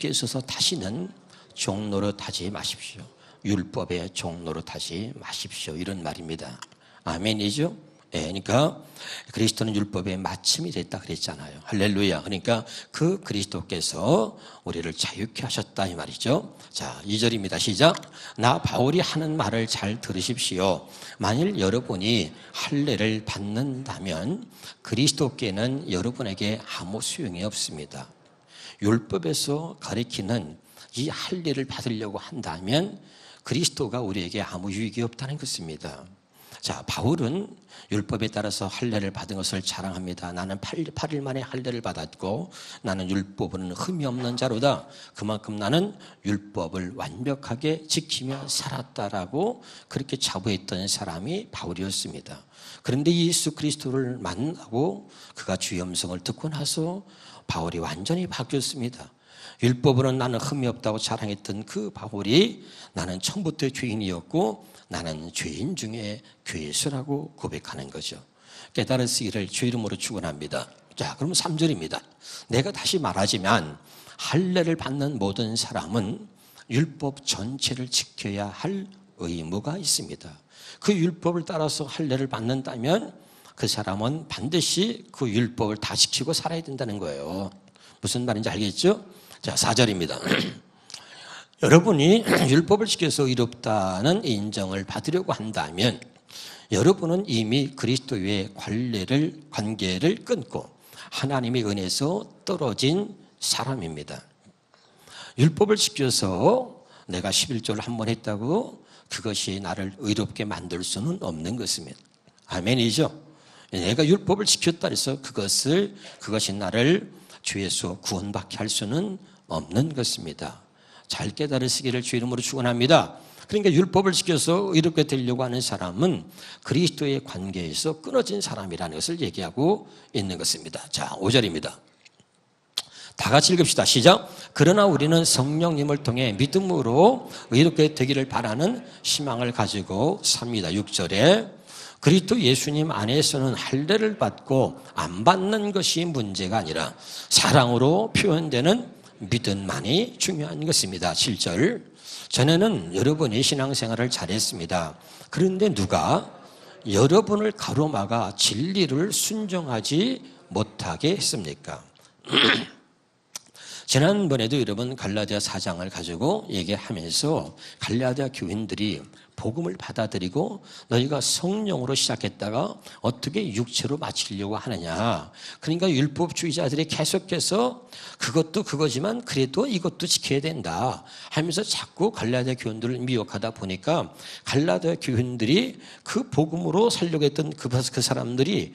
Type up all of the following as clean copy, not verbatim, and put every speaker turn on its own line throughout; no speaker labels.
함께 있어서 다시는 종 노릇하지 마십시오. 율법의 종 노릇하지 마십시오. 이런 말입니다. 아멘이죠? 예, 그러니까 그리스도는 율법의 마침이 됐다 그랬잖아요. 할렐루야. 그러니까 그 그리스도께서 우리를 자유케 하셨다 이 말이죠. 자, 2절입니다. 시작. 나 바울이 하는 말을 잘 들으십시오. 만일 여러분이 할례를 받는다면 그리스도께는 여러분에게 아무 소용이 없습니다. 율법에서 가리키는 이 할례를 받으려고 한다면 그리스도가 우리에게 아무 유익이 없다는 것입니다. 자, 바울은 율법에 따라서 할례를 받은 것을 자랑합니다. 나는 8일 만에 할례를 받았고 나는 율법은 흠이 없는 자로다. 그만큼 나는 율법을 완벽하게 지키며 살았다라고 그렇게 자부했던 사람이 바울이었습니다. 그런데 예수 그리스도를 만나고 그가 주의 음성을 듣고 나서 바울이 완전히 바뀌었습니다. 율법으로는 나는 흠이 없다고 자랑했던 그 바울이 나는 처음부터 죄인이었고 나는 죄인 중에 괴수라고 고백하는 거죠. 깨달으시기를 주 이름으로 축원합니다. 자, 그럼 3절입니다. 내가 다시 말하지만 할례를 받는 모든 사람은 율법 전체를 지켜야 할 의무가 있습니다. 그 율법을 따라서 할례를 받는다면 그 사람은 반드시 그 율법을 다 지키고 살아야 된다는 거예요. 무슨 말인지 알겠죠? 자, 4절입니다. 여러분이 율법을 지켜서 의롭다는 인정을 받으려고 한다면 여러분은 이미 그리스도의 관계를 끊고 하나님의 은혜에서 떨어진 사람입니다. 율법을 지켜서 내가 11조를 한 번 했다고 그것이 나를 의롭게 만들 수는 없는 것입니다. 아멘이죠? 내가 율법을 지켰다 해서 그것이 나를 죄에서 구원받게 할 수는 없는 것입니다. 잘 깨달으시기를 주 이름으로 축원합니다. 그러니까 율법을 지켜서 의롭게 되려고 하는 사람은 그리스도의 관계에서 끊어진 사람이라는 것을 얘기하고 있는 것입니다. 자, 5절입니다. 다 같이 읽읍시다. 시작. 그러나 우리는 성령님을 통해 믿음으로 의롭게 되기를 바라는 희망을 가지고 삽니다. 6절에 그리스도 예수님 안에서는 할례를 받고 안 받는 것이 문제가 아니라 사랑으로 표현되는 믿음만이 중요한 것입니다. 7절. 전에는 여러분이 신앙생활을 잘했습니다. 그런데 누가 여러분을 가로막아 진리를 순종하지 못하게 했습니까? 지난번에도 여러분 갈라디아 4장을 가지고 얘기하면서 갈라디아 교인들이 복음을 받아들이고 너희가 성령으로 시작했다가 어떻게 육체로 마치려고 하느냐. 그러니까 율법주의자들이 계속해서 그것도 그거지만 그래도 이것도 지켜야 된다 하면서 자꾸 갈라디아 교인들을 미혹하다 보니까 갈라디아 교인들이 그 복음으로 살려고 했던 그 사람들이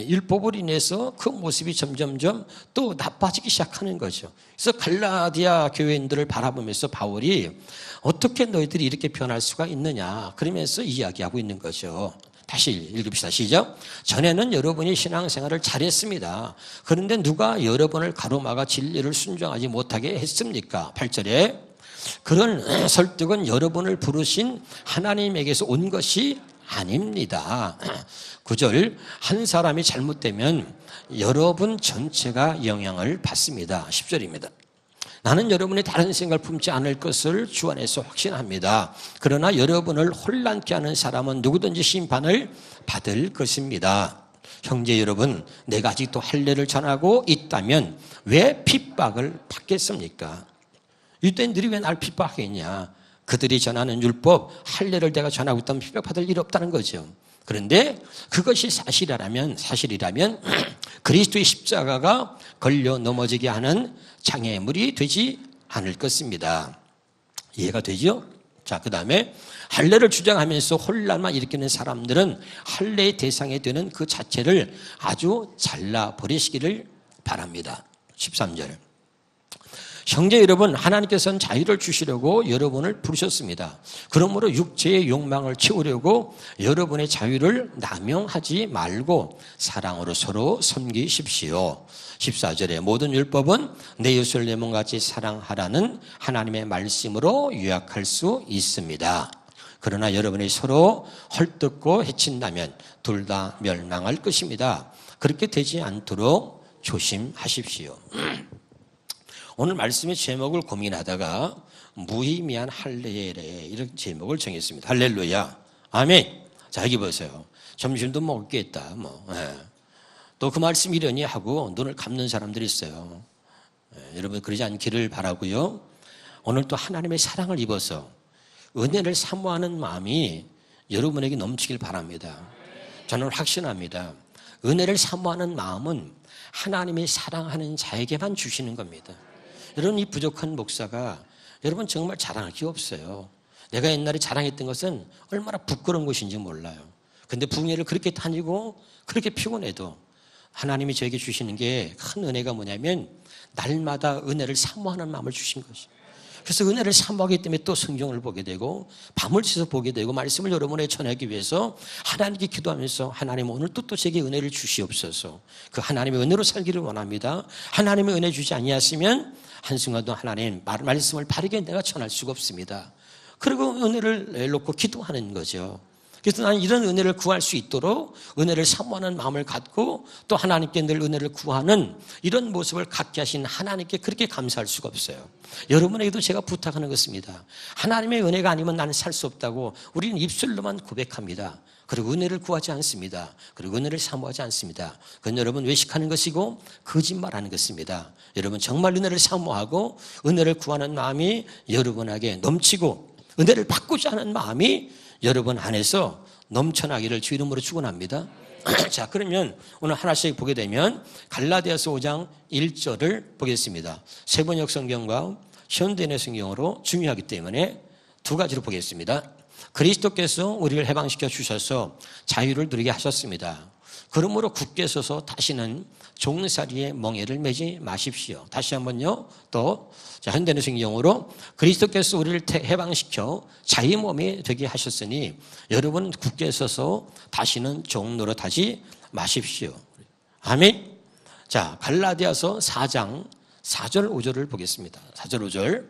율법을 인해서 그 모습이 점점점 또 나빠지기 시작하는 거죠. 그래서 갈라디아 교인들을 바라보면서 바울이 어떻게 너희들이 이렇게 변할 수가 있느냐 그러면서 이야기하고 있는 거죠. 다시 읽읍시다. 시작. 전에는 여러분이 신앙생활을 잘했습니다. 그런데 누가 여러분을 가로막아 진리를 순종하지 못하게 했습니까? 8절에 그런 설득은 여러분을 부르신 하나님에게서 온 것이 아닙니다. 9절 한 사람이 잘못되면 여러분 전체가 영향을 받습니다. 10절입니다. 나는 여러분이 다른 생각을 품지 않을 것을 주 안에서 확신합니다. 그러나 여러분을 혼란케 하는 사람은 누구든지 심판을 받을 것입니다. 형제 여러분, 내가 아직도 할례를 전하고 있다면 왜 핍박을 받겠습니까? 유대인들이 왜 날 핍박하겠냐? 그들이 전하는 율법, 할례를 내가 전하고 있다면 핍박받을 일 없다는 거죠. 그런데 그것이 사실이라면 그리스도의 십자가가 걸려 넘어지게 하는 장애물이 되지 않을 것입니다. 이해가 되죠? 자, 그 다음에 할례를 주장하면서 혼란만 일으키는 사람들은 할례의 대상이 되는 그 자체를 아주 잘라버리시기를 바랍니다. 13절. 형제 여러분, 하나님께서는 자유를 주시려고 여러분을 부르셨습니다. 그러므로 육체의 욕망을 채우려고 여러분의 자유를 남용하지 말고 사랑으로 서로 섬기십시오. 14절에 모든 율법은 내 이웃을 내 몸같이 사랑하라는 하나님의 말씀으로 요약할 수 있습니다. 그러나 여러분이 서로 헐뜯고 해친다면 둘 다 멸망할 것입니다. 그렇게 되지 않도록 조심하십시오. 오늘 말씀의 제목을 고민하다가 무의미한 할례례 이런 제목을 정했습니다. 할렐루야. 아멘. 자, 여기 보세요. 점심도 먹겠다. 또 그 말씀 이러니 하고 눈을 감는 사람들이 있어요. 여러분 그러지 않기를 바라고요. 오늘 또 하나님의 사랑을 입어서 은혜를 사모하는 마음이 여러분에게 넘치길 바랍니다. 저는 확신합니다. 은혜를 사모하는 마음은 하나님이 사랑하는 자에게만 주시는 겁니다. 여러분 이 부족한 목사가 여러분 정말 자랑할 게 없어요. 내가 옛날에 자랑했던 것은 얼마나 부끄러운 것인지 몰라요. 근데 북예를 그렇게 다니고 그렇게 피곤해도 하나님이 저에게 주시는 게 큰 은혜가 뭐냐면 날마다 은혜를 사모하는 마음을 주신 것이에요. 그래서 은혜를 사모하기 때문에 또 성경을 보게 되고 밤을 새서 보게 되고 말씀을 여러분에게 전하기 위해서 하나님께 기도하면서 하나님 오늘 또 제게 은혜를 주시옵소서. 그 하나님의 은혜로 살기를 원합니다. 하나님의 은혜 주지 아니하시면 한순간도 하나님 말씀을 바르게 내가 전할 수가 없습니다. 그리고 은혜를 놓고 기도하는 거죠. 그래서 나는 이런 은혜를 구할 수 있도록 은혜를 사모하는 마음을 갖고 또 하나님께 늘 은혜를 구하는 이런 모습을 갖게 하신 하나님께 그렇게 감사할 수가 없어요. 여러분에게도 제가 부탁하는 것입니다. 하나님의 은혜가 아니면 나는 살 수 없다고 우리는 입술로만 고백합니다. 그리고 은혜를 구하지 않습니다. 그리고 은혜를 사모하지 않습니다. 그건 여러분 외식하는 것이고 거짓말하는 것입니다. 여러분 정말 은혜를 사모하고 은혜를 구하는 마음이 여러분에게 넘치고 은혜를 받고자 하는 마음이 여러분 안에서 넘쳐나기를 주 이름으로 축원합니다. 자, 그러면 오늘 하나씩 보게 되면 갈라디아서 5장 1절을 보겠습니다. 세번역 성경과 현대인의 성경으로 중요하기 때문에 두 가지로 보겠습니다. 그리스도께서 우리를 해방시켜 주셔서 자유를 누리게 하셨습니다. 그러므로 굳게 서서 다시는 종살이의 멍에를 매지 마십시오. 다시 한번요. 또 현대는 성경으로 그리스도께서 우리를 해방시켜 자유 몸이 되게 하셨으니 여러분 굳게 서서 다시는 종 노릇하지 마십시오. 아멘. 자, 갈라디아서 4장 4절 5절을 보겠습니다. 4절 5절.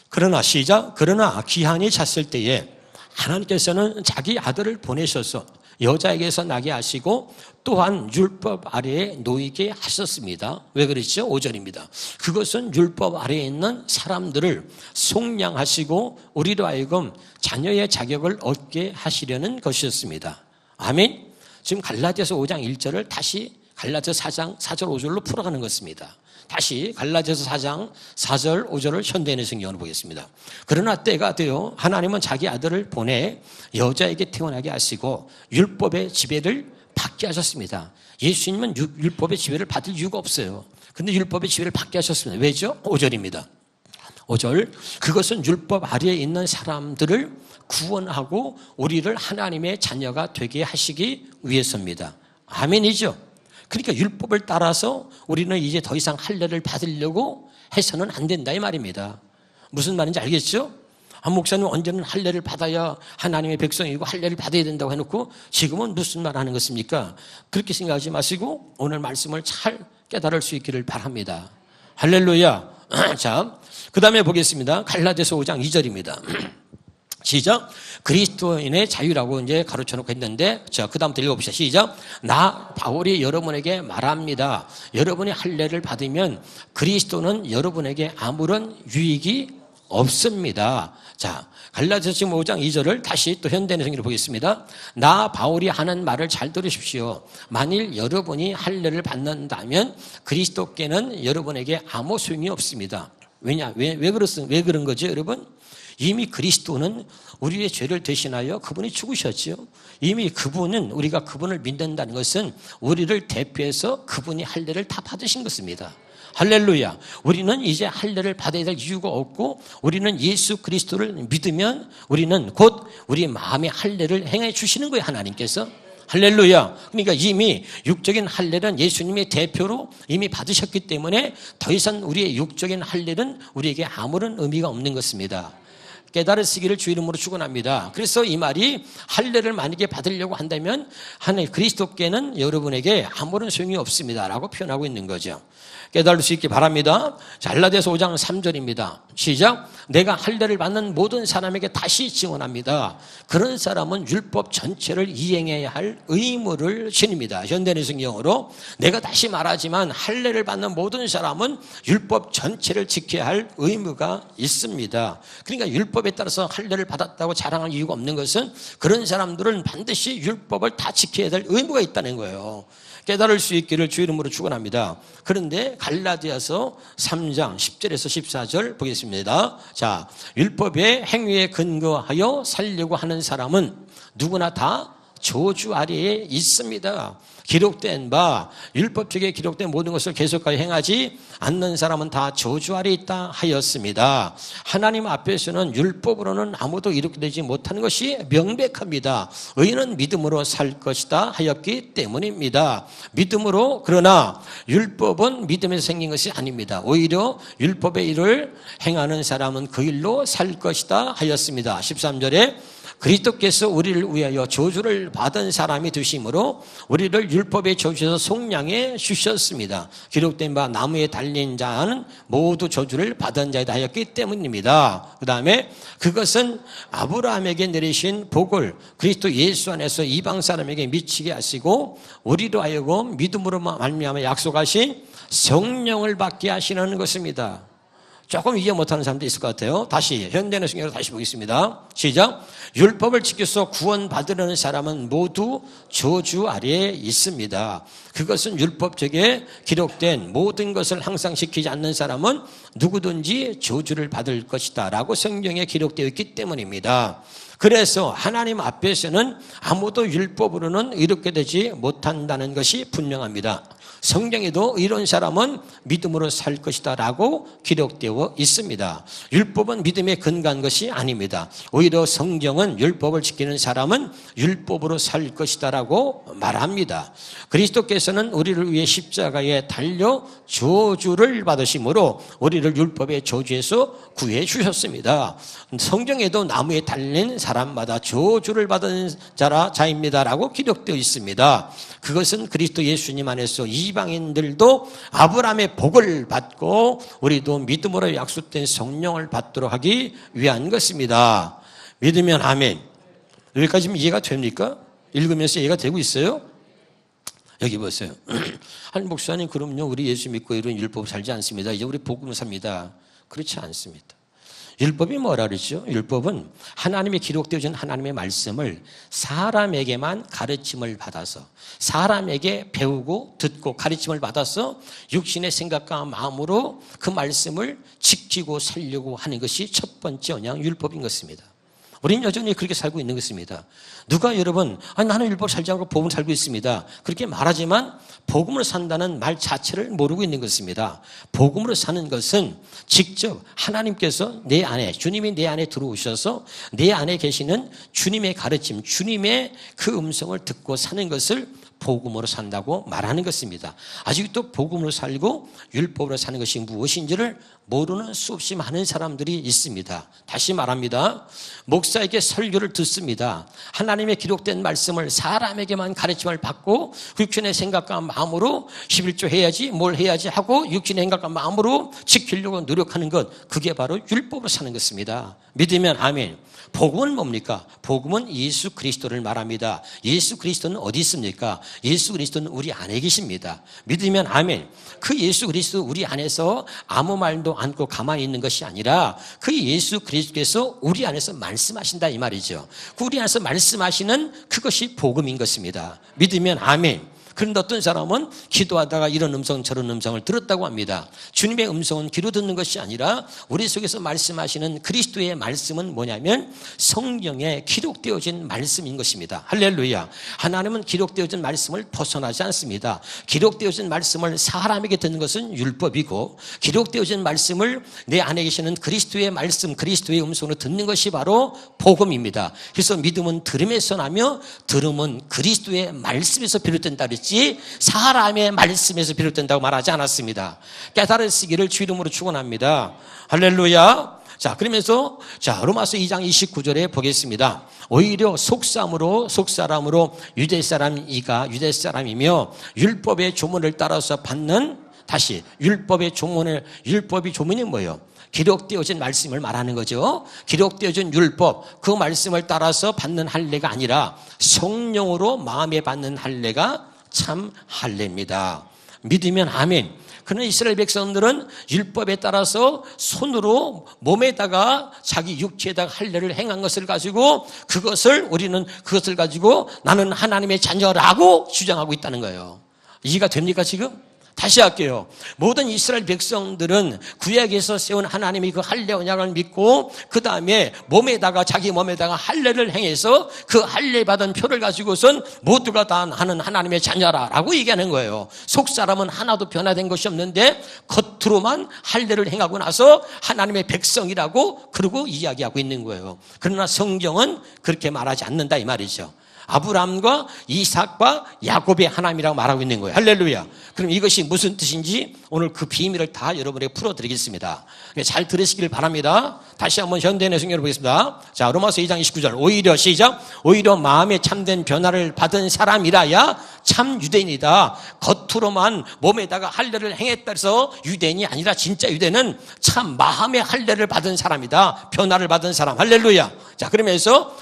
그러나 시작. 그러나 기한이 찼을 때에 하나님께서는 자기 아들을 보내셔서 여자에게서 나게 하시고 또한 율법 아래에 놓이게 하셨습니다. 왜 그랬죠? 5절입니다. 그것은 율법 아래에 있는 사람들을 속량하시고 우리로 하여금 자녀의 자격을 얻게 하시려는 것이었습니다. 아멘. 지금 갈라디아서 5장 1절을 다시 갈라디아서 4장 4절 5절로 풀어가는 것입니다. 다시 갈라디아서 4장 4절 5절을 현대인의 성경으로 보겠습니다. 그러나 때가 되어 하나님은 자기 아들을 보내 여자에게 태어나게 하시고 율법의 지배를 받게 하셨습니다. 예수님은 율법의 지배를 받을 이유가 없어요. 그런데 율법의 지배를 받게 하셨습니다. 왜죠? 5절입니다. 5절. 그것은 율법 아래에 있는 사람들을 구원하고 우리를 하나님의 자녀가 되게 하시기 위해서입니다. 아멘이죠? 그러니까 율법을 따라서 우리는 이제 더 이상 할례를 받으려고 해서는 안 된다 이 말입니다. 무슨 말인지 알겠죠? 목사님 언제는 할례를 받아야 하나님의 백성이고 할례를 받아야 된다고 해놓고 지금은 무슨 말 하는 것입니까? 그렇게 생각하지 마시고 오늘 말씀을 잘 깨달을 수 있기를 바랍니다. 할렐루야. 자, 그 다음에 보겠습니다. 갈라디아서 5장 2절입니다. 시작. 그리스도인의 자유라고 이제 가로쳐놓고 했는데, 자, 그 다음부터 읽어봅시다. 시작. 나 바울이 여러분에게 말합니다. 여러분이 할례를 받으면 그리스도는 여러분에게 아무런 유익이 없습니다. 자, 갈라디아서 지금 5장 2절을 다시 또 현대인의 성경으로 보겠습니다. 나 바울이 하는 말을 잘 들으십시오. 만일 여러분이 할례를 받는다면 그리스도께는 여러분에게 아무 소용이 없습니다. 왜냐? 왜 그런 거죠, 여러분? 이미 그리스도는 우리의 죄를 대신하여 그분이 죽으셨죠. 이미 그분은 우리가 그분을 믿는다는 것은 우리를 대표해서 그분이 할례를 다 받으신 것입니다. 할렐루야. 우리는 이제 할례를 받아야 될 이유가 없고 우리는 예수 그리스도를 믿으면 우리는 곧 우리 마음의 할례를 행해 주시는 거예요, 하나님께서. 할렐루야. 그러니까 이미 육적인 할례는 예수님의 대표로 이미 받으셨기 때문에 더 이상 우리의 육적인 할례는 우리에게 아무런 의미가 없는 것입니다. 깨달으시기를 주 이름으로 축원합니다. 그래서 이 말이 할례를 만약에 받으려고 한다면 하나님 그리스도께는 여러분에게 아무런 소용이 없습니다라고 표현하고 있는 거죠. 깨달을 수 있기 바랍니다. 자, 갈라디아서 5장 3절입니다. 시작. 내가 할례를 받는 모든 사람에게 다시 증언합니다. 그런 사람은 율법 전체를 이행해야 할 의무를 지닙니다. 현대인 성경으로 내가 다시 말하지만 할례를 받는 모든 사람은 율법 전체를 지켜야 할 의무가 있습니다. 그러니까 율법에 따라서 할례를 받았다고 자랑할 이유가 없는 것은 그런 사람들은 반드시 율법을 다 지켜야 될 의무가 있다는 거예요. 깨달을 수 있기를 주 이름으로 축원합니다. 그런데 갈라디아서 3장 10절에서 14절 보겠습니다. 자, 율법의 행위에 근거하여 살려고 하는 사람은 누구나 다 저주 아래에 있습니다. 기록된 바 율법책에 기록된 모든 것을 계속하여 행하지 않는 사람은 다 저주 아래에 있다 하였습니다. 하나님 앞에서는 율법으로는 아무도 이렇게 되지 못하는 것이 명백합니다. 의인은 믿음으로 살 것이다 하였기 때문입니다. 믿음으로. 그러나 율법은 믿음에서 생긴 것이 아닙니다. 오히려 율법의 일을 행하는 사람은 그 일로 살 것이다 하였습니다. 13절에 그리스도께서 우리를 위하여 저주를 받은 사람이 되심으로 우리를 율법의 저주에서 속량해 주셨습니다. 기록된 바 나무에 달린 자는 모두 저주를 받은 자이다 하였기 때문입니다. 그 다음에 그것은 아브라함에게 내리신 복을 그리스도 예수 안에서 이방 사람에게 미치게 하시고 우리로 하여금 믿음으로 말미암아 약속하신 성령을 받게 하시는 것입니다. 조금 이해 못하는 사람도 있을 것 같아요. 다시 현대의 성경으로 다시 보겠습니다. 시작. 율법을 지켜서 구원받으려는 사람은 모두 저주 아래에 있습니다. 그것은 율법책에 기록된 모든 것을 항상 지키지 않는 사람은 누구든지 저주를 받을 것이다 라고 성경에 기록되어 있기 때문입니다. 그래서 하나님 앞에서는 아무도 율법으로는 이렇게 되지 못한다는 것이 분명합니다. 성경에도 이런 사람은 믿음으로 살 것이다 라고 기록되어 있습니다. 율법은 믿음에 근거한 것이 아닙니다. 오히려 성경은 율법을 지키는 사람은 율법으로 살 것이다 라고 말합니다. 그리스도께서는 우리를 위해 십자가에 달려 저주를 받으심으로 우리를 율법의 저주에서 구해 주셨습니다. 성경에도 나무에 달린 사람마다 저주를 받은 자입니다 라고 기록되어 있습니다. 그것은 그리스도 예수님 안에서 이방인들도 아브라함의 복을 받고 우리도 믿음으로 약속된 성령을 받도록 하기 위한 것입니다. 믿으면 아멘. 여기까지 이해가 됩니까? 읽으면서 이해가 되고 있어요? 여기 보세요. 한 목사님, 그럼요, 우리 예수 믿고 이런 율법 살지 않습니다. 이제 우리 복음을 삽니다. 그렇지 않습니다. 율법이 뭐라 그러죠? 율법은 하나님의 기록되어진 하나님의 말씀을 사람에게만 가르침을 받아서 사람에게 배우고 듣고 가르침을 받아서 육신의 생각과 마음으로 그 말씀을 지키고 살려고 하는 것이 첫 번째 언약 율법인 것입니다. 우리는 여전히 그렇게 살고 있는 것입니다. 누가 여러분 나는 율법 살지 않고 복음을 살고 있습니다 그렇게 말하지만 복음을 산다는 말 자체를 모르고 있는 것입니다. 복음으로 사는 것은 직접 하나님께서 내 안에, 주님이 내 안에 들어오셔서 내 안에 계시는 주님의 가르침, 주님의 그 음성을 듣고 사는 것을 복음으로 산다고 말하는 것입니다. 아직도 복음으로 살고 율법으로 사는 것이 무엇인지를 모르는 수없이 많은 사람들이 있습니다. 다시 말합니다. 목사에게 설교를 듣습니다. 하나님의 기록된 말씀을 사람에게만 가르침을 받고 육신의 생각과 마음으로 11조 해야지 뭘 해야지 하고 육신의 생각과 마음으로 지키려고 노력하는 것, 그게 바로 율법으로 사는 것입니다. 믿으면 아멘. 복음은 뭡니까? 복음은 예수 그리스도를 말합니다. 예수 그리스도는 어디 있습니까? 예수 그리스도는 우리 안에 계십니다. 믿으면 아멘. 그 예수 그리스도 우리 안에서 아무 말도 않고 가만히 있는 것이 아니라 그 예수 그리스도께서 우리 안에서 말씀하신다 이 말이죠. 그 우리 안에서 말씀하시는 그것이 복음인 것입니다. 믿으면 아멘. 그런데 어떤 사람은 기도하다가 이런 음성 저런 음성을 들었다고 합니다. 주님의 음성은 귀로 듣는 것이 아니라 우리 속에서 말씀하시는 그리스도의 말씀은 뭐냐면 성경에 기록되어진 말씀인 것입니다. 할렐루야. 하나님은 기록되어진 말씀을 벗어나지 않습니다. 기록되어진 말씀을 사람에게 듣는 것은 율법이고 기록되어진 말씀을 내 안에 계시는 그리스도의 말씀, 그리스도의 음성으로 듣는 것이 바로 복음입니다. 그래서 믿음은 들음에서 나며 들음은 그리스도의 말씀에서 비롯된다 그랬지 사람의 말씀에서 비롯된다고 말하지 않았습니다. 깨달으시기를 주 이름으로 축원합니다. 할렐루야. 자, 그러면서 로마서 2장 29절에 보겠습니다. 오히려 속사람으로 유대 사람이며 율법의 조문을 따라서 받는 다시 율법이 조문이 뭐예요? 기록되어진 말씀을 말하는 거죠. 기록되어진 율법, 그 말씀을 따라서 받는 할례가 아니라 성령으로 마음에 받는 할례가 참 할례입니다. 믿으면 아멘. 그러나 이스라엘 백성들은 율법에 따라서 손으로 몸에다가 자기 육체에다가 할례를 행한 것을 가지고 우리는 그것을 가지고 나는 하나님의 자녀라고 주장하고 있다는 거예요. 이해가 됩니까 지금? 다시 할게요. 모든 이스라엘 백성들은 구약에서 세운 하나님이 그 할례 언약을 믿고 그 다음에 자기 몸에다가 할례를 행해서 그 할례 받은 표를 가지고선 모두가 다 하는 하나님의 자녀라라고 얘기하는 거예요. 속 사람은 하나도 변화된 것이 없는데 겉으로만 할례를 행하고 나서 하나님의 백성이라고 그러고 이야기하고 있는 거예요. 그러나 성경은 그렇게 말하지 않는다 이 말이죠. 아브라함과 이삭과 야곱의 하나님이라고 말하고 있는 거예요. 할렐루야. 그럼 이것이 무슨 뜻인지 오늘 그 비밀을 다 여러분에게 풀어드리겠습니다. 잘 들으시길 바랍니다. 다시 한번 현대인의 성경을 보겠습니다. 자, 로마서 2장 29절. 오히려 시작. 오히려 마음에 참된 변화를 받은 사람이라야 참 유대인이다. 겉으로만 몸에다가 할례를 행했다 해서 유대인이 아니라 진짜 유대인은 참 마음의 할례를 받은 사람이다. 변화를 받은 사람. 할렐루야. 자, 그러면서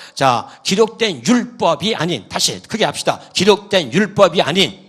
기록된 율법이 아닌, 다시 크게 합시다. 기록된 율법이 아닌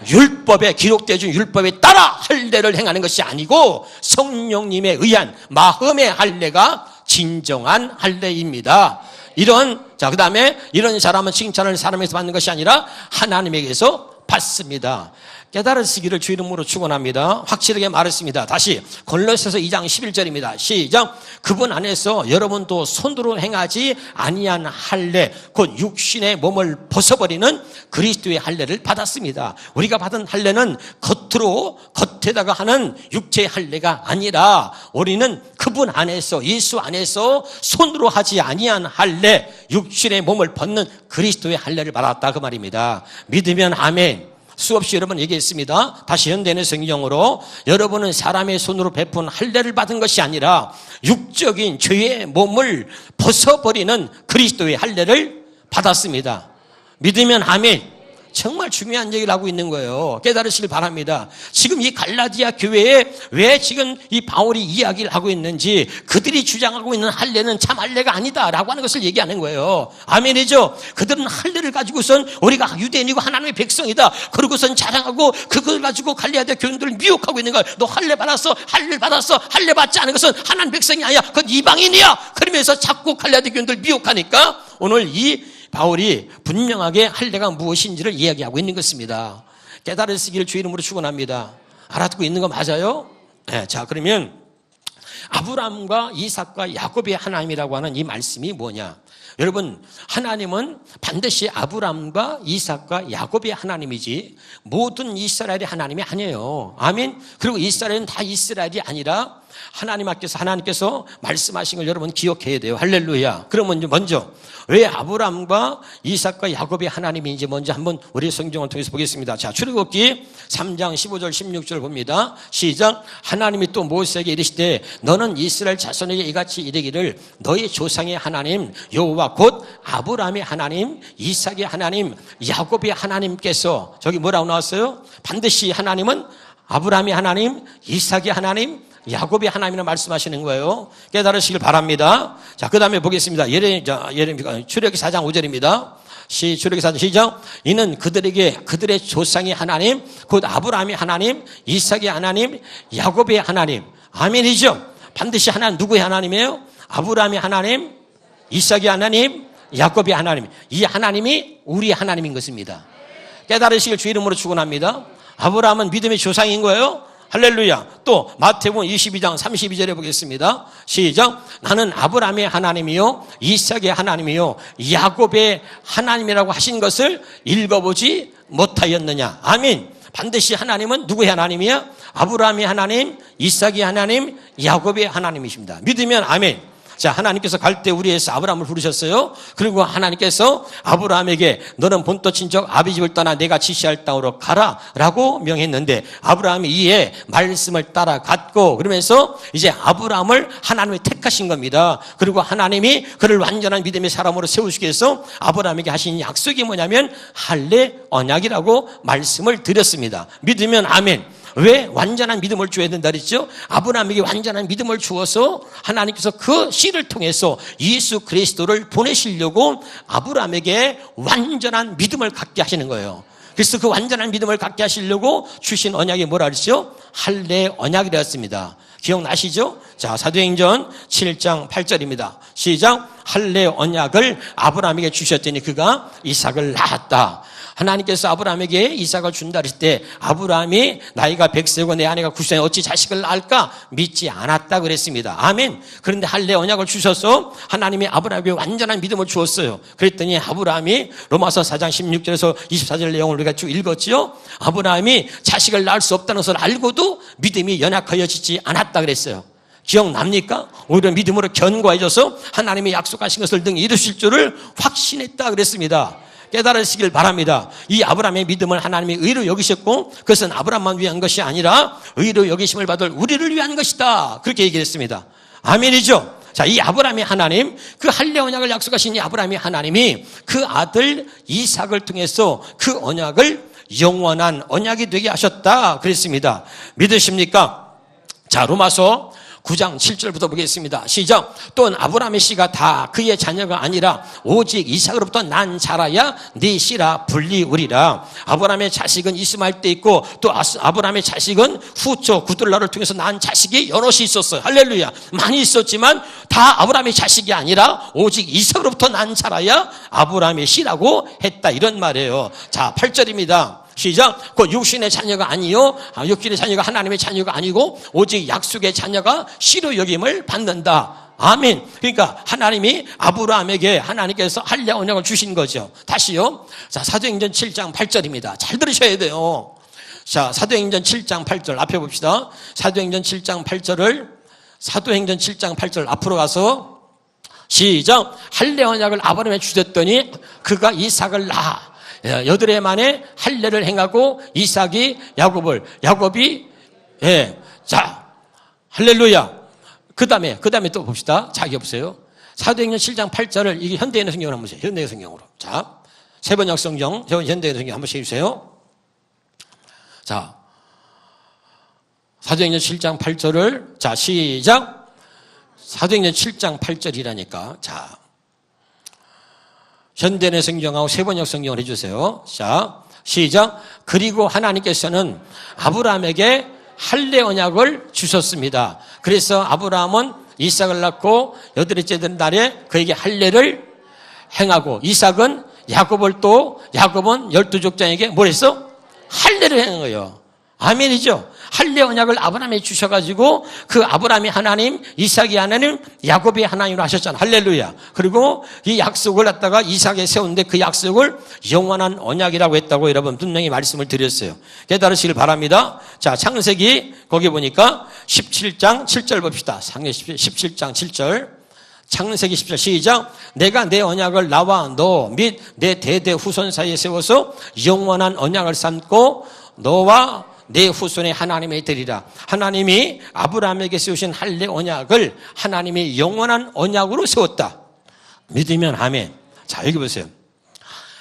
율법에 기록되어진 율법에 따라 할례를 행하는 것이 아니고 성령님에 의한 마음의 할례가 진정한 할례입니다. 그 다음에 이런 사람은 칭찬을 사람에서 받는 것이 아니라 하나님에게서 받습니다. 깨달으시기를 주 이름으로 축원합니다. 확실하게 말했습니다. 다시 골로새서 2장 11절입니다. 시작. 그분 안에서 여러분도 손으로 행하지 아니한 할례 곧 육신의 몸을 벗어버리는 그리스도의 할례를 받았습니다. 우리가 받은 할례는 겉에다가 하는 육체의 할례가 아니라 우리는 그분 안에서 예수 안에서 손으로 하지 아니한 할례 육신의 몸을 벗는 그리스도의 할례를 받았다 그 말입니다. 믿으면 아멘. 수없이 여러분 얘기했습니다. 다시 현대인의 성경으로 여러분은 사람의 손으로 베푼 할례를 받은 것이 아니라 육적인 죄의 몸을 벗어버리는 그리스도의 할례를 받았습니다. 믿으면 아멘. 정말 중요한 얘기를 하고 있는 거예요. 깨달으시길 바랍니다. 지금 이 갈라디아 교회에 왜 지금 이 바울이 이야기를 하고 있는지 그들이 주장하고 있는 할례는 참 할례가 아니다라고 하는 것을 얘기하는 거예요. 아멘이죠. 그들은 할례를 가지고선 우리가 유대인이고 하나님의 백성이다 그러고선 자랑하고 그걸 가지고 갈라디아 교인들을 미혹하고 있는 거예요. 너 할례 받았어. 할례 받지 않은 것은 하나님 백성이 아니야. 그건 이방인이야. 그러면서 자꾸 갈라디아 교인들 미혹하니까 오늘 이 바울이 분명하게 할례가 무엇인지를 이야기하고 있는 것입니다. 깨달으시기를 주 이름으로 축원합니다. 알아듣고 있는 거 맞아요? 네, 자, 그러면 아브라함과 이삭과 야곱의 하나님이라고 하는 이 말씀이 뭐냐? 여러분, 하나님은 반드시 아브라함과 이삭과 야곱의 하나님이지 모든 이스라엘의 하나님이 아니에요. 아멘. 그리고 이스라엘은 다 이스라엘이 아니라 하나님께서 말씀하신 걸 여러분 기억해야 돼요. 할렐루야. 그러면 먼저 왜 아브라함과 이삭과 야곱의 하나님인지 먼저 한번 우리 성경을 통해서 보겠습니다. 자, 출애굽기 3장 15절 16절 봅니다. 시작. 하나님이 또 모세에게 이르시되 너는 이스라엘 자손에게 이같이 이르기를 너희 조상의 하나님 여호와 곧 아브라함의 하나님 이삭의 하나님 야곱의 하나님께서 저기 뭐라고 나왔어요? 반드시 하나님은 아브라함의 하나님 이삭의 하나님 야곱의 하나님이라 말씀하시는 거예요. 깨달으시길 바랍니다. 자, 그 다음에 보겠습니다. 출애굽기 4장 5절입니다. 출애굽기 4장 시작. 이는 그들의 조상의 하나님 곧 아브라함의 하나님 이삭의 하나님 야곱의 하나님. 아멘이죠. 반드시 하나님 누구의 하나님이에요? 아브라함의 하나님 이삭의 하나님 야곱의 하나님. 이 하나님이 우리 하나님인 것입니다. 깨달으시길 주 이름으로 축원합니다. 아브라함은 믿음의 조상인 거예요. 할렐루야. 또 마태복음 22장 32절에 보겠습니다. 시작. 나는 아브라함의 하나님이요 이삭의 하나님이요 야곱의 하나님이라고 하신 것을 읽어보지 못하였느냐. 아멘. 반드시 하나님은 누구의 하나님이야? 아브라함의 하나님, 이삭의 하나님, 야곱의 하나님이십니다. 믿으면 아멘. 자, 하나님께서 갈 때 우리에서 아브라함을 부르셨어요. 그리고 하나님께서 아브라함에게 너는 본토 친척 아비 집을 떠나 내가 지시할 땅으로 가라 라고 명했는데 아브라함이 이에 말씀을 따라갔고 그러면서 이제 아브라함을 하나님이 택하신 겁니다. 그리고 하나님이 그를 완전한 믿음의 사람으로 세우시기 위해서 아브라함에게 하신 약속이 뭐냐면 할례 언약이라고 말씀을 드렸습니다. 믿으면 아멘. 왜 완전한 믿음을 줘야 된다 그랬죠? 아브라함에게 완전한 믿음을 주어서 하나님께서 그 씨를 통해서 예수 그리스도를 보내시려고 아브라함에게 완전한 믿음을 갖게 하시는 거예요. 그래서 그 완전한 믿음을 갖게 하시려고 주신 언약이 뭐라 그랬죠? 할례 언약이 되었습니다. 기억나시죠? 자, 사도행전 7장 8절입니다. 시작. 할례 언약을 아브라함에게 주셨더니 그가 이삭을 낳았다. 하나님께서 아브라함에게 이삭을 준다 그랬을 때 아브라함이 나이가 100세고 내 아내가 90세에 어찌 자식을 낳을까 믿지 않았다 그랬습니다. 아멘. 그런데 할례 언약을 주셔서 하나님이 아브라함에게 완전한 믿음을 주었어요. 그랬더니 아브라함이 로마서 4장 16절에서 24절 내용을 우리가 쭉 읽었지요. 아브라함이 자식을 낳을 수 없다는 것을 알고도 믿음이 연약하여지지 않았다 그랬어요. 기억납니까? 오히려 믿음으로 견고해져서 하나님이 약속하신 것을 등 이루실 줄을 확신했다 그랬습니다. 깨달으시길 바랍니다. 이 아브라함의 믿음을 하나님이 의로 여기셨고 그것은 아브라함만 위한 것이 아니라 의로 여기심을 받을 우리를 위한 것이다. 그렇게 얘기했습니다. 아멘이죠? 자, 이 아브라함의 하나님, 그 할례 언약을 약속하신 이 아브라함의 하나님이 그 아들 이삭을 통해서 그 언약을 영원한 언약이 되게 하셨다 그랬습니다. 믿으십니까? 자, 로마서 9장 7절부터 보겠습니다. 시작. 또한 아브라함의 씨가 다 그의 자녀가 아니라 오직 이삭으로부터 난 자라야 네 씨라 불리우리라. 아브라함의 자식은 이스마엘 때 있고 또 아브라함의 자식은 후초 구들라를 통해서 난 자식이 여럿이 있었어요. 할렐루야. 많이 있었지만 다 아브라함의 자식이 아니라 오직 이삭으로부터 난 자라야 아브라함의 씨라고 했다. 이런 말이에요. 자, 8절입니다. 시작. 그 육신의 자녀가 아니요, 육신의 자녀가 하나님의 자녀가 아니고 오직 약속의 자녀가 씨로 여김을 받는다. 아멘. 그러니까 하나님이 아브라함에게 하나님께서 할례 언약을 주신 거죠. 다시요. 자, 사도행전 7장 8절입니다. 잘 들으셔야 돼요. 자, 사도행전 7장 8절 앞에 봅시다. 사도행전 7장 8절 앞으로 가서 시작. 할례 언약을 아브라함에 주셨더니 그가 이삭을 낳아. 8해 만에 할례를 행하고 이삭이 야곱이 자, 할렐루야. 그 다음에 또 봅시다. 자, 여기 보세요. 사도행전 7장 8절을 이게 현대인의 성경으로 한번 보세요. 현대인의 성경으로. 자, 세번역 성경, 현대인의 성경 한번 해주세요. 자, 사도행전 7장 8절을 자, 시작. 사도행전 7장 8절이라니까. 자, 현대인의 성경하고 세번역 성경을 해주세요. 자, 시작. 그리고 하나님께서는 아브라함에게 할례 언약을 주셨습니다. 그래서 아브라함은 이삭을 낳고 8째 된 날에 그에게 할례를 행하고 이삭은 야곱은 12족장에게 뭘 했어? 할례를 행한 거예요. 아멘이죠? 할례 언약을 아브라함에 주셔가지고 그 아브라함이 하나님, 이삭이 하나님, 야곱이 하나님으로 하셨잖아. 할렐루야. 그리고 이 약속을 갖다가 이삭에 세웠는데 그 약속을 영원한 언약이라고 했다고 여러분 분명히 말씀을 드렸어요. 깨달으시길 바랍니다. 자, 창세기 거기 보니까 17장 7절 봅시다. 창세기 17장 7절. 창세기 10절 시작. 내가 내 언약을 나와 너 및 내 대대 후손 사이에 세워서 영원한 언약을 삼고 너와 내 후손의 하나님이 되리라. 하나님이 아브라함에게 세우신 할례 언약을 하나님이 영원한 언약으로 세웠다. 믿으면 아멘. 자, 여기 보세요.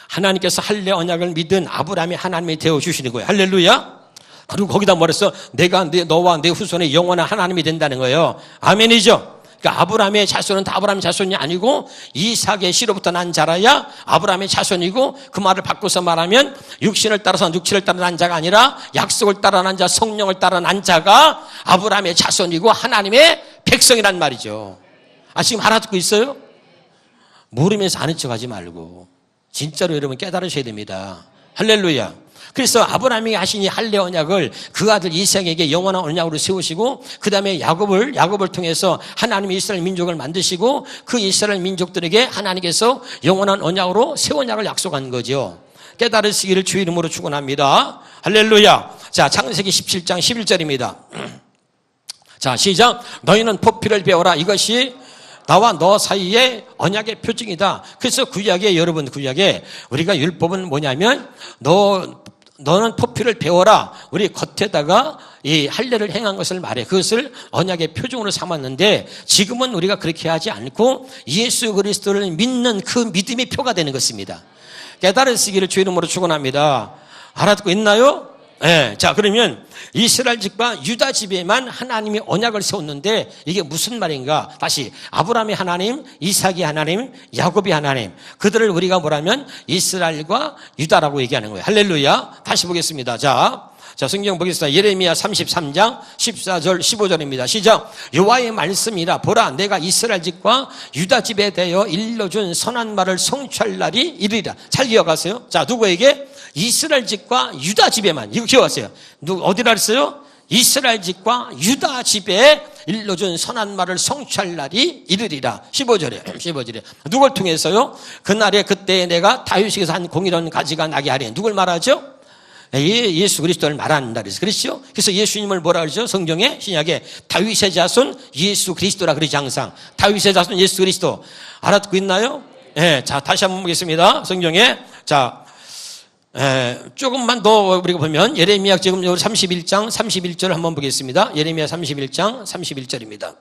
하나님께서 할례 언약을 믿은 아브라함이 하나님이 되어주시는 거예요. 할렐루야. 그리고 거기다 뭐랬어? 내가 너와 내 후손의 영원한 하나님이 된다는 거예요. 아멘이죠. 그러니까 아브라함의 자손은 다 아브라함의 자손이 아니고 이삭의 씨로부터 난 자라야 아브라함의 자손이고, 그 말을 바꿔서 말하면 육신을 따라서 육체를 따라 난 자가 아니라 약속을 따라 난 자, 성령을 따라 난 자가 아브라함의 자손이고 하나님의 백성이란 말이죠. 아, 지금 알아듣고 있어요? 모르면서 아는 척하지 말고 진짜로 여러분 깨달으셔야 됩니다. 할렐루야. 그래서 아브라함이 하신 이 할례 언약을 그 아들 이삭에게 영원한 언약으로 세우시고, 그 다음에 야곱을 통해서 하나님의 이스라엘 민족을 만드시고, 그 이스라엘 민족들에게 하나님께서 영원한 언약으로 새 언약을 약속한 거죠. 깨달으시기를 주 이름으로 축원합니다. 할렐루야. 자, 창세기 17장 11절입니다. 자, 시작. 너희는 포피를 배워라. 이것이 나와 너 사이의 언약의 표징이다. 그래서 구약에, 여러분 구약에 우리가 율법은 뭐냐면 너는 포피를 배워라. 우리 겉에다가 이 할례를 행한 것을 말해. 그것을 언약의 표징으로 삼았는데, 지금은 우리가 그렇게 하지 않고 예수 그리스도를 믿는 그 믿음이 표가 되는 것입니다. 깨달으시기를 주 이름으로 축원합니다. 알아듣고 있나요? 예, 자, 그러면 이스라엘 집과 유다 집에만 하나님이 언약을 세웠는데 이게 무슨 말인가? 다시 아브라함의 하나님, 이삭의 하나님, 야곱의 하나님, 그들을 우리가 뭐라면 이스라엘과 유다라고 얘기하는 거예요. 할렐루야. 다시 보겠습니다. 자, 성경 보겠습니다. 예레미야 33장 14절 15절입니다. 시작. 여호와의 말씀이라 보라 내가 이스라엘 집과 유다 집에 대하여 일러준 선한 말을 성취할 날이 이르리라. 잘 기억하세요. 자, 누구에게? 이스라엘 집과 유다 집에만. 이거 기억하세요. 어디라 했어요? 이스라엘 집과 유다 집에 일러준 선한 말을 성취할 날이 이르리라. 15절에 누굴 통해서요? 그날에 그때에 내가 다윗에게서 한 공의로운 가지가 나게 하리니. 누굴 말하죠? 예수 그리스도를 말한다 그랬어요. 그렇죠? 그래서 예수님을 뭐라 그러죠? 성경에 신약에 다윗의 자손 예수 그리스도라 그러지 항상. 다윗의 자손 예수 그리스도. 알아듣고 있나요? 예. 자, 다시 한번 보겠습니다. 성경에. 자, 조금만 더 우리가 보면 예레미야 지금 31장 31절 한번 보겠습니다. 예레미야 31장 31절입니다.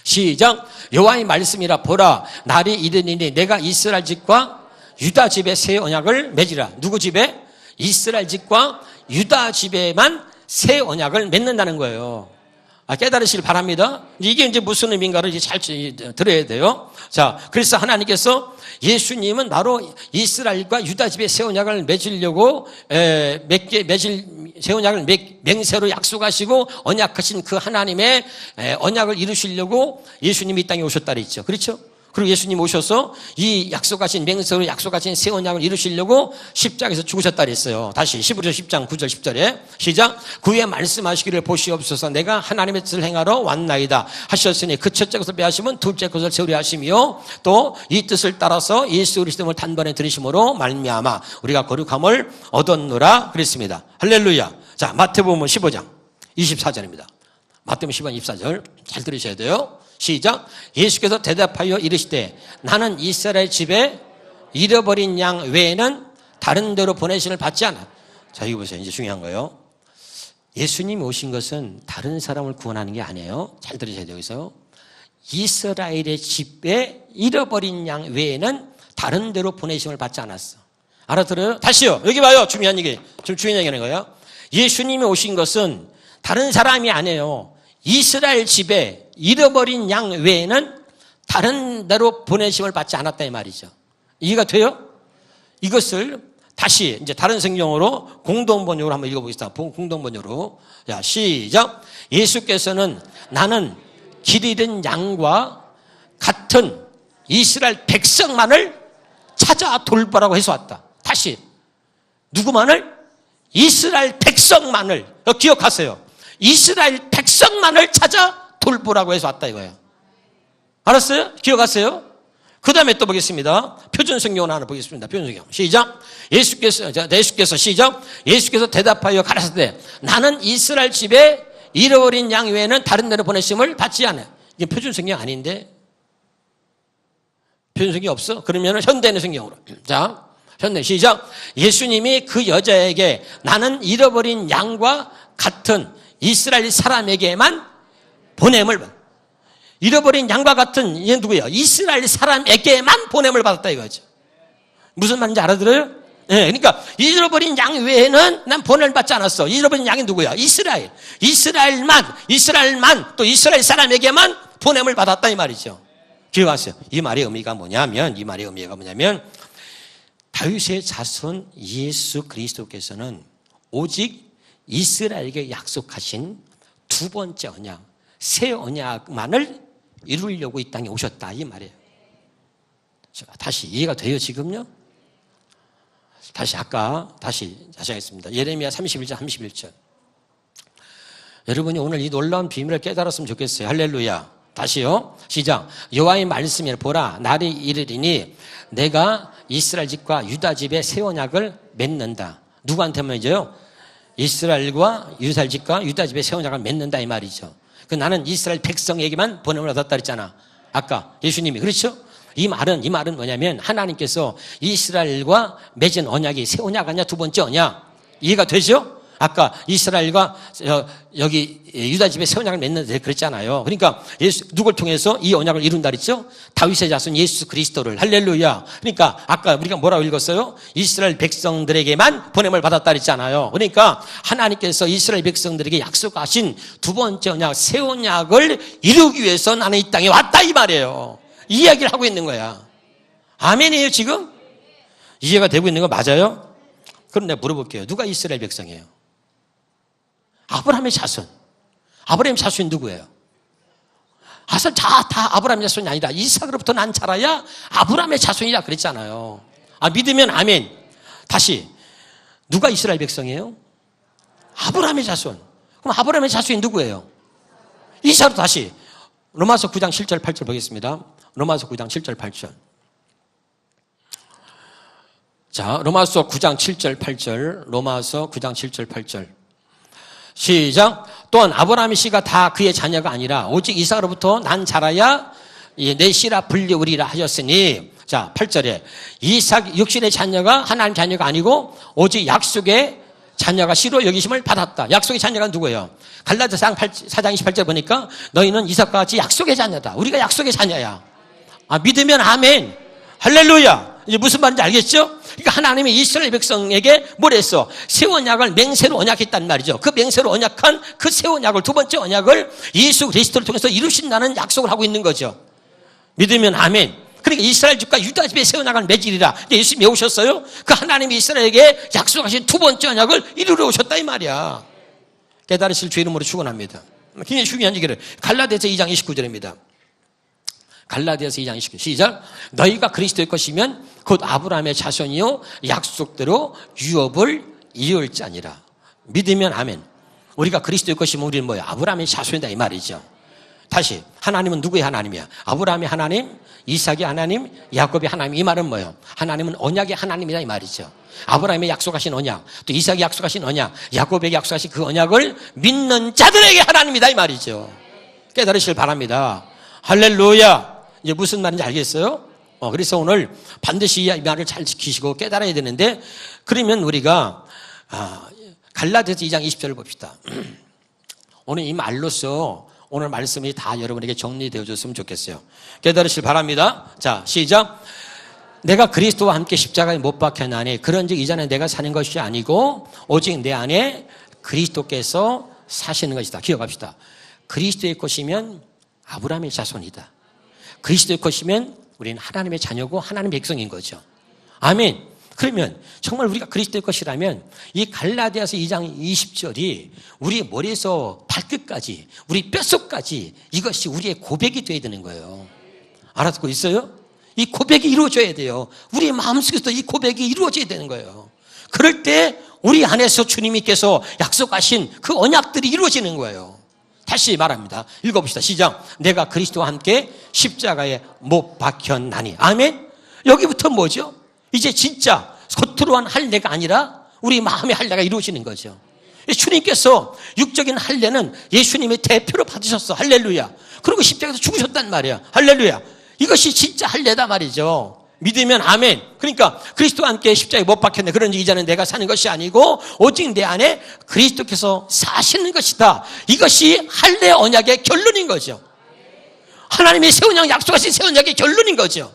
시작. 여호와의 말씀이라 보라 날이 이르니니 내가 이스라엘 집과 유다 집에 새 언약을 맺으라. 누구 집에? 이스라엘 집과 유다 집에만 새 언약을 맺는다는 거예요. 깨달으시길 바랍니다. 이게 이제 무슨 의미인가를 이제 잘 들어야 돼요. 자, 그래서 하나님께서 예수님은 나로 이스라엘과 유다 집에 새 언약을 맺으려고 새 언약을 맹세로 약속하시고 언약하신 그 하나님의 언약을 이루시려고 예수님이 이 땅에 오셨다 그랬죠. 그렇죠? 그리고 예수님 오셔서 이 약속하신 맹세로 약속하신 새 언약을 이루시려고 십자가에서 죽으셨다 그랬어요. 다시 히브리서 10장 9절 10절에 시작. 그의 말씀하시기를 보시옵소서 내가 하나님의 뜻을 행하러 왔나이다 하셨으니 그 첫째 것을 빼하시면 둘째 것을 세우려 하시며 또 이 뜻을 따라서 예수 그리스도를 단번에 들으심으로 말미암아 우리가 거룩함을 얻었노라 그랬습니다. 할렐루야. 자, 마태복음 15장 24절입니다. 마태복음 15장 24절 잘 들으셔야 돼요. 시작. 예수께서 대답하여 이르시되 나는 이스라엘 집에 잃어버린 양 외에는 다른 데로 보내심을 받지 않아. 자, 이거 보세요. 이제 중요한 거예요. 예수님이 오신 것은 다른 사람을 구원하는 게 아니에요. 잘 들으셔야 돼요. 여기서 이스라엘의 집에 잃어버린 양 외에는 다른 데로 보내심을 받지 않았어. 알아들어요? 다시요. 여기 봐요. 중요한 얘기. 좀 중요한 얘기하는 거예요. 예수님이 오신 것은 다른 사람이 아니에요. 이스라엘 집에 잃어버린 양 외에는 다른 데로 보내심을 받지 않았다 이 말이죠. 이해가 돼요? 이것을 다시 이제 다른 성경으로 공동번역으로 한번 읽어보겠습니다. 공동번역으로. 자, 시작. 예수께서는 나는 길 잃은 양과 같은 이스라엘 백성만을 찾아 돌보라고 해서 왔다. 다시. 누구만을? 이스라엘 백성만을. 기억하세요. 이스라엘 백성만을 찾아 돌보라고 해서 왔다 이거예요. 알았어요? 기억하세요? 그 다음에 또 보겠습니다. 표준성경 하나 보겠습니다. 표준성경. 시작. 예수께서 시작. 예수께서 대답하여 가라사대 나는 이스라엘 집에 잃어버린 양 외에는 다른 데로 보내심을 받지 않아요. 이게 표준성경 아닌데? 표준성경이 없어? 그러면 현대의 성경으로. 자, 현대 시작. 예수님이 그 여자에게 나는 잃어버린 양과 같은 이스라엘 사람에게만 보냄을 받았다. 잃어버린 양과 같은 얘 누구예요? 이스라엘 사람에게만 보냄을 받았다 이거죠. 무슨 말인지 알아들어요? 네, 그러니까 잃어버린 양 외에는 난 보냄을 받지 않았어. 잃어버린 양이 누구야? 이스라엘만 또 이스라엘 사람에게만 보냄을 받았다 이 말이죠. 기억하세요. 이 말의 의미가 뭐냐면 다윗의 자손 예수 그리스도께서는 오직 이스라엘에게 약속하신 두 번째 언약, 새 언약만을 이루려고 이 땅에 오셨다 이 말이에요. 다시 이해가 돼요 지금요? 다시 하겠습니다. 예레미야 31장 31절. 여러분이 오늘 이 놀라운 비밀을 깨달았으면 좋겠어요. 할렐루야. 다시요. 시작. 여호와의 말씀이라 보라 날이 이르리니 내가 이스라엘 집과 유다 집에 새 언약을 맺는다. 누구한테 맺어요? 이스라엘과 이스라엘 집과 유다 집에 새 언약을 맺는다 이 말이죠. 그 나는 이스라엘 백성에게만 보냄을 얻었다 그랬잖아. 아까 예수님이. 그렇죠? 이 말은 뭐냐면 하나님께서 이스라엘과 맺은 언약이 새 언약 아니야? 두 번째 언약. 이해가 되죠? 아까 이스라엘과 여기 유다 집에 새 언약을 맺는데 그랬잖아요. 그러니까 예수 누굴 통해서 이 언약을 이룬다 그랬죠? 다윗의 자손 예수 그리스도를. 할렐루야. 그러니까 아까 우리가 뭐라고 읽었어요? 이스라엘 백성들에게만 보냄을 받았다 그랬잖아요. 그러니까 하나님께서 이스라엘 백성들에게 약속하신 두 번째 언약, 새 언약을 이루기 위해서 나는 이 땅에 왔다 이 말이에요. 이 이야기를 하고 있는 거야. 아멘이에요 지금? 이해가 되고 있는 거 맞아요? 그럼 내가 물어볼게요. 누가 이스라엘 백성이에요? 아브라함의 자손. 아브라함의 자손이 누구예요? 다 아브라함의 자손이 아니라 이삭으로부터 난 자라야 아브라함의 자손이라 그랬잖아요. 믿으면 아멘. 다시 누가 이스라엘 백성이에요? 아브라함의 자손. 그럼 아브라함의 자손이 누구예요? 이삭으로. 다시 로마서 9장 7절 8절 보겠습니다. 로마서 9장 7절 8절. 자, 로마서 9장 7절 8절. 로마서 9장 7절 8절. 시작. 또한 아브라함의 씨가 다 그의 자녀가 아니라 오직 이삭으로부터 난 자라야 내 씨라 불리우리라 하셨으니. 자, 8절에 이삭 육신의 자녀가 하나님 자녀가 아니고 오직 약속의 자녀가 씨로 여기심을 받았다. 약속의 자녀가 누구예요? 갈라디아서 4장 28절 보니까 너희는 이삭과 같이 약속의 자녀다. 우리가 약속의 자녀야. 믿으면 아멘. 할렐루야. 이제 무슨 말인지 알겠죠? 그러니까 하나님이 이스라엘 백성에게 뭘 했어? 새 언약을 맹세로 언약했단 말이죠. 그 맹세로 언약한 그 새 언약을, 두 번째 언약을 예수 그리스도를 통해서 이루신다는 약속을 하고 있는 거죠. 믿으면 아멘. 그러니까 이스라엘 집과 유다 집의 새 언약을 맺으리라. 예수님이 오셨어요? 그 하나님이 이스라엘에게 약속하신 두 번째 언약을 이루러 오셨다 이 말이야. 깨달으실 주 이름으로 축원합니다. 굉장히 중요한 얘기를. 갈라디아서 2장 29절입니다. 갈라디아서 2장 29절 시작. 너희가 그리스도의 것이면 곧 아브라함의 자손이요 약속대로 유업을 이룰 자니라. 믿으면 아멘. 우리가 그리스도의 것이면 우리는 뭐야? 아브라함의 자손이다 이 말이죠. 다시 하나님은 누구의 하나님이야? 아브라함의 하나님, 이삭의 하나님, 야곱의 하나님. 이 말은 뭐예요? 하나님은 언약의 하나님이다 이 말이죠. 아브라함의 약속하신 언약, 또 이삭이 약속하신 언약, 야곱에게 약속하신 그 언약을 믿는 자들에게 하나님이다 이 말이죠. 깨달으시길 바랍니다. 할렐루야. 이제 무슨 말인지 알겠어요? 그래서 오늘 반드시 이 말을 잘 지키시고 깨달아야 되는데, 그러면 우리가 갈라디아서 2장 20절을 봅시다. 오늘 이 말로써 오늘 말씀이 다 여러분에게 정리되어졌으면 좋겠어요. 깨달으시길 바랍니다. 자, 시작. 내가 그리스도와 함께 십자가에 못 박혔나니 그런즉 이전에 내가 사는 것이 아니고 오직 내 안에 그리스도께서 사시는 것이다. 기억합시다. 그리스도의 것이면 아브라함의 자손이다. 그리스도의 것이면 우리는 하나님의 자녀고 하나님의 백성인 거죠. 아멘. 그러면 정말 우리가 그리스도의 것이라면 이 갈라디아서 2장 20절이 우리 머리에서 발끝까지, 우리 뼛속까지 이것이 우리의 고백이 돼야 되는 거예요. 알아듣고 있어요? 이 고백이 이루어져야 돼요. 우리 마음속에서 이 고백이 이루어져야 되는 거예요. 그럴 때 우리 안에서 주님께서 약속하신 그 언약들이 이루어지는 거예요. 다시 말합니다. 읽어봅시다. 시작. 내가 그리스도와 함께 십자가에 못 박혔나니. 아멘. 여기부터 뭐죠? 이제 진짜 겉으로한 할례가 아니라 우리 마음의 할례가 이루어지는 거죠. 주님께서 육적인 할례는 예수님의 대표로 받으셨어. 할렐루야. 그리고 십자가에서 죽으셨단 말이야. 할렐루야. 이것이 진짜 할례다 말이죠. 믿으면 아멘. 그러니까 그리스도와 함께 십자가에 못 박혔네. 그런지 이제는 내가 사는 것이 아니고 오직 내 안에 그리스도께서 사시는 것이다. 이것이 할례 언약의 결론인 거죠. 하나님의 새 언약 약속하신 새 언약의 결론인 거죠.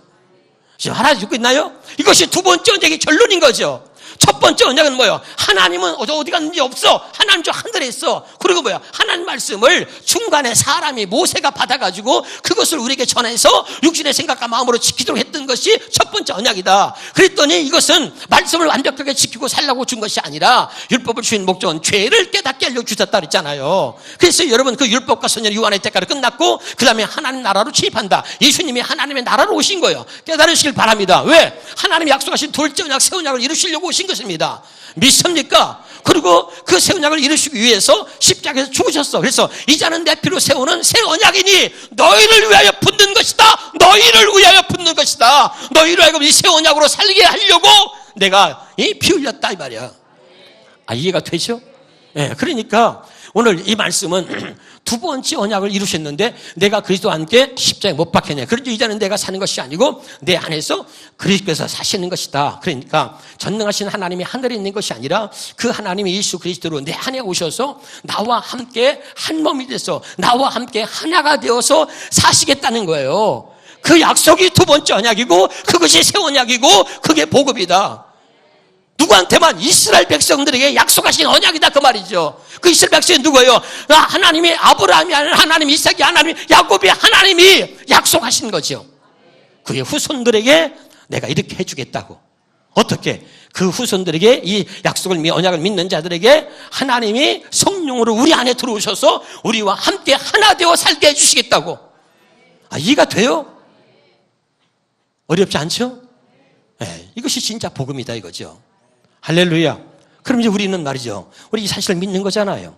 지금 하나 듣고 있나요? 이것이 두 번째 언약의 결론인 거죠. 첫 번째 언약은 뭐예요? 하나님은 어디 갔는지 없어. 하나님 저 하늘에 있어. 그리고 뭐야? 하나님 말씀을 중간에 사람이 모세가 받아가지고 그것을 우리에게 전해서 육신의 생각과 마음으로 지키도록 했던 것이 첫 번째 언약이다. 그랬더니 이것은 말씀을 완벽하게 지키고 살라고 준 것이 아니라 율법을 주신 목적은 죄를 깨닫게 하려고 주셨다 그랬잖아요. 그래서 여러분 그 율법과 선열 요한의 때까지 끝났고 그 다음에 하나님 나라로 침입한다. 예수님이 하나님의 나라로 오신 거예요. 깨달으시길 바랍니다. 왜? 하나님이 약속하신 둘째 언약, 새 언약을 이루시려고 오신 것입니다. 믿습니까? 그리고 그 새 언약을 이루시기 위해서 십자가에서 죽으셨어. 그래서 이제는 내 피로 세우는 새 언약이니 너희를 위하여 붙는 것이다. 너희를 위하여 붙는 것이다. 너희를 위하여 이 새 언약으로 살게 하려고 내가 피 흘렸다 이 말이야. 이해가 되죠? 예, 그러니까 오늘 이 말씀은 두 번째 언약을 이루셨는데 내가 그리스도와 함께 십자가에 못 박혔네. 그런데 이제는 내가 사는 것이 아니고 내 안에서 그리스도께서 사시는 것이다. 그러니까 전능하신 하나님이 하늘에 있는 것이 아니라 그 하나님이 예수 그리스도로 내 안에 오셔서 나와 함께 한 몸이 돼서 나와 함께 하나가 되어서 사시겠다는 거예요. 그 약속이 두 번째 언약이고 그것이 새 언약이고 그게 복음이다. 누구한테만? 이스라엘 백성들에게 약속하신 언약이다 그 말이죠. 그 이스라엘 백성이 누구예요? 하나님이 아브라함이 아니라 하나님 이삭이 하나님 야곱이 하나님이 약속하신 거죠. 그의 후손들에게 내가 이렇게 해주겠다고. 어떻게? 그 후손들에게 이 약속을 언약을 믿는 자들에게 하나님이 성령으로 우리 안에 들어오셔서 우리와 함께 하나 되어 살게 해주시겠다고. 이해가 돼요? 어렵지 않죠? 네, 이것이 진짜 복음이다 이거죠. 할렐루야. 그럼 이제 우리는 말이죠. 우리 이 사실을 믿는 거잖아요.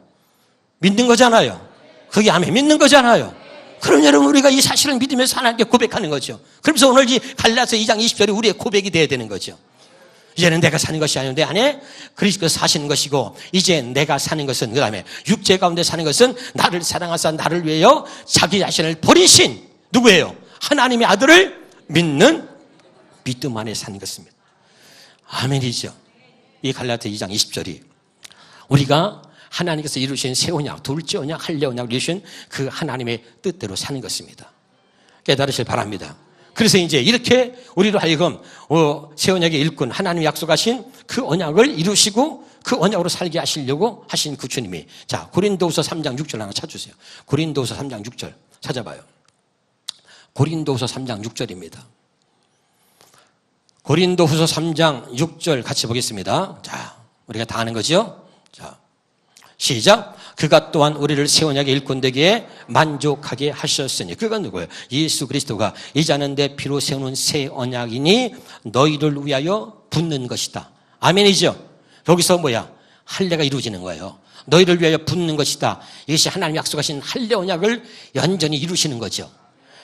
믿는 거잖아요. 그게 아멘 믿는 거잖아요. 그럼 여러분 우리가 이 사실을 믿으면서 하나님께 고백하는 거죠. 그러면서 오늘 이 갈라디아서 2장 20절이 우리의 고백이 돼야 되는 거죠. 이제는 내가 사는 것이 아니고 내 안에 그리스도께서 사시는 것이고 이제 내가 사는 것은 그 다음에 육체 가운데 사는 것은 나를 사랑하사 나를 위하여 자기 자신을 버리신 누구예요? 하나님의 아들을 믿는 믿음 안에 사는 것입니다. 아멘이죠. 이 갈라디아 2장 20절이 우리가 하나님께서 이루신 새 언약, 둘째 언약, 할례 언약을 이루신 그 하나님의 뜻대로 사는 것입니다. 깨달으실 바랍니다. 그래서 이제 이렇게 우리로 하여금 새 언약의 일꾼 하나님이 약속하신 그 언약을 이루시고 그 언약으로 살게 하시려고 하신 그 주님이 자 고린도후서 3장 6절 하나 찾으세요. 고린도후서 3장 6절 찾아봐요. 고린도후서 3장 6절입니다. 고린도후서 3장 6절 같이 보겠습니다. 자, 우리가 다 아는 거죠? 자, 시작. 그가 또한 우리를 새 언약의 일꾼 되기에 만족하게 하셨으니 그가 누구예요? 예수 그리스도가 이자는 내 피로 세우는 새 언약이니 너희를 위하여 붙는 것이다. 아멘이죠? 여기서 뭐야? 할례가 이루어지는 거예요. 너희를 위하여 붙는 것이다. 이것이 하나님 약속하신 할례 언약을 연전히 이루시는 거죠.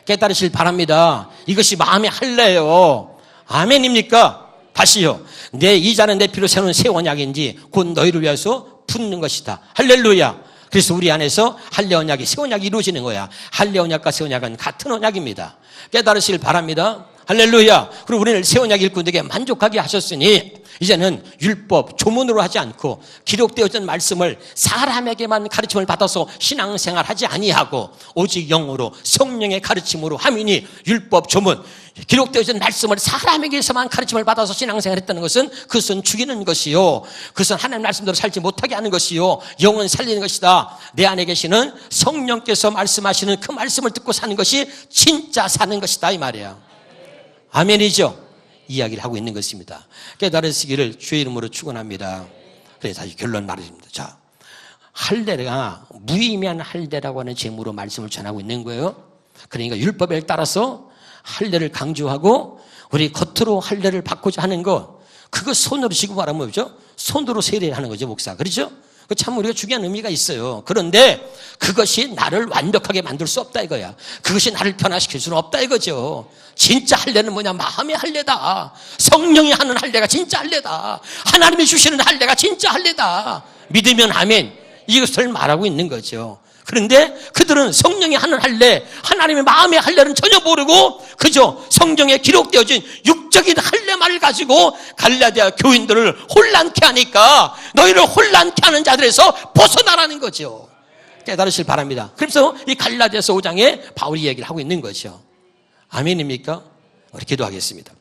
깨달으실 바랍니다. 이것이 마음의 할례예요. 아멘입니까? 다시요. 내 이자는 내 피로 세우는 새 언약인지 곧 너희를 위해서 붙는 것이다. 할렐루야. 그래서 우리 안에서 할례 언약이 새 언약이 이루어지는 거야. 할례 언약과 새 언약은 같은 언약입니다. 깨달으시길 바랍니다. 할렐루야. 그리고 우리는 새 언약 일꾼에게 만족하게 하셨으니 이제는 율법, 조문으로 하지 않고 기록되어진 말씀을 사람에게만 가르침을 받아서 신앙생활하지 아니하고 오직 영으로 성령의 가르침으로 함이니 율법, 조문, 기록되어진 말씀을 사람에게서만 가르침을 받아서 신앙생활했다는 것은 그것은 죽이는 것이요. 그것은 하나님 말씀대로 살지 못하게 하는 것이요. 영은 살리는 것이다. 내 안에 계시는 성령께서 말씀하시는 그 말씀을 듣고 사는 것이 진짜 사는 것이다 이 말이야. 아멘이죠? 이야기를 하고 있는 것입니다. 깨달으시기를 주의 이름으로 축원합니다. 그래서 다시 결론 말입니다. 자, 할례가 무의미한 할례라고 하는 제목으로 말씀을 전하고 있는 거예요. 그러니까 율법에 따라서 할례를 강조하고 우리 겉으로 할례를 받고자 하는 거 그거 손으로 지고 말하면 뭐죠? 손으로 세례하는 거죠, 목사. 그렇죠? 참 우리가 중요한 의미가 있어요. 그런데 그것이 나를 완벽하게 만들 수 없다 이거야. 그것이 나를 변화시킬 수는 없다 이거죠. 진짜 할례는 뭐냐? 마음의 할례다. 성령이 하는 할례가 진짜 할례다. 하나님이 주시는 할례가 진짜 할례다. 믿으면 아멘. 이것을 말하고 있는 거죠. 그런데 그들은 성령이 하는 할례, 하나님의 마음의 할례는 전혀 모르고 그저 성경에 기록되어진 육적인 할례만을 가지고 갈라디아 교인들을 혼란케 하니까 너희를 혼란케 하는 자들에서 벗어나라는 거죠. 깨달으실 바랍니다. 그래서 이 갈라디아서 5장에 바울이 얘기를 하고 있는 거죠. 아멘입니까? 우리 기도하겠습니다.